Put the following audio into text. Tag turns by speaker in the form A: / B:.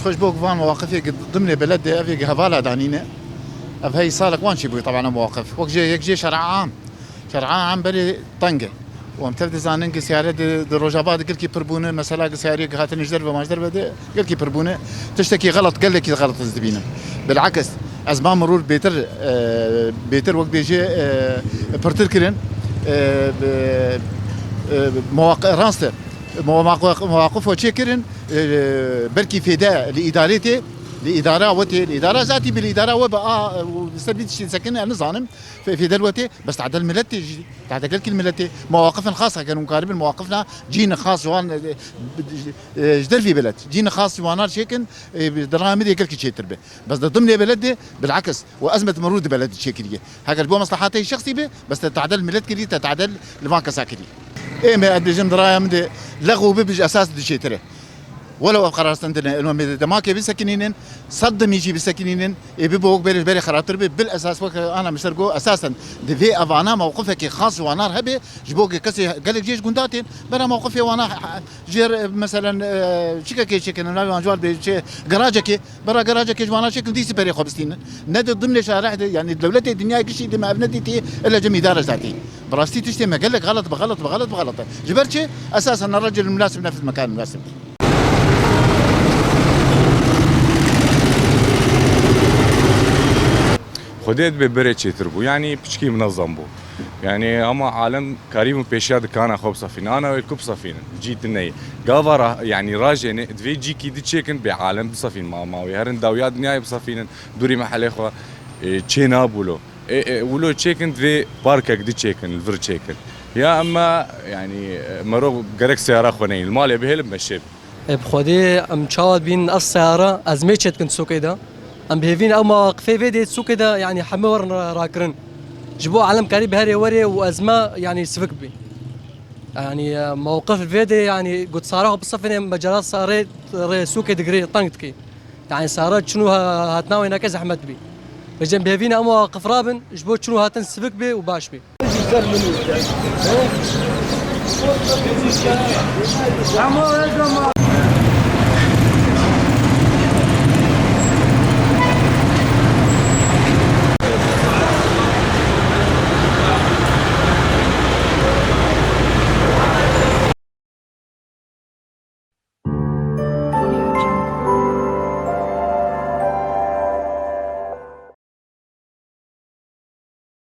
A: خوش بوك فان مواقف ضمن بلد افي هفالا دانينا اف هي صالك وان شي بوي طبعا مواقف وقت يجي شرع عام بلي طنقه ومتبدا زانن سياره دي روجابات قال كي بربونه مثلا سياره هاتن جدر وما جدر قال كي بربونه تشتكي غلط قال لك غلط زدبينا بالعكس ازمان مرور بيتر وقت بيجي برتركرن مواقع رانستر مواقف وتشكرن بركي فداء لادارته الاداره ذاتي بالاداره وبقى سبيت شي سكن انا ظالم في دلوقتي بس تعدل ملتي تعدل كل ملتي مواقفنا خاصه كانوا مقاربين مواقفنا جينا خاص وان جدر في بلد جينا خاص وانا شيكن دراهم دي كل شيء تربه بس ضمن بلدي بالعكس وازمه مرود بلد شكليه هكا بو مصلحاتي الشخصي به بس تعدل ملت كلي تعدل البنك ساكري ايه ما ادري جم دراهم دي لغوا ببج اساس دي شيء ترى ولو قرار سندنا المهم ما كي بسكنين صدم يجي بسكنين يبيبوك بيري خاطر بالاساس انا مسرقو اساسا دي في افانا موقفك خاص وانا هبي جبوك كسي قال لك جيش قنداتين بلا موقفي وانا جير مثلا شيكا شيكن انا جوال بشي جراجك برا جراجك وانا شكل دي سبري خبستين ندي ضمن شارع يعني دولتي الدنيا كل شيء ما ابنتي الا جمي دار ذاتي براستي تشتي ما قال لك غلط بغلط جبرتي اساسا الرجل المناسب في المكان المناسب
B: خودت به بره چیتر بو یعنی پچکی منظم بو یعنی اما عالم کاریم پیشاد کانا خوب صفین انا ويكوب صفین جيت ني قاورا يعني راجن دوی جي کی دي چيكن به عالم صفین ما هرن داويات دنيا بصفين دوري محل خو چينا بولو ولو چيكن دوی باركك دي چيكن الفر چيكن يا اما يعني مرو گرك سياره خوني المال بهلم مشي
C: بخودي ام چاوت بين السياره ازمه چتكن سوقيدا ام بهفين او مواقفي فيدي سوقيدا يعني حمور راكرن جبوا علم كاري بهري وري وازمه يعني سفك بي يعني موقف الفيدي يعني قد صاروه بصفن مجالات صارت سوق دغري طنقتكي يعني صارت شنو هاتناوي هناك زحمت بي بجنب بهفين او مواقف رابن جبوا شنو هاتن سفك بي وباش بي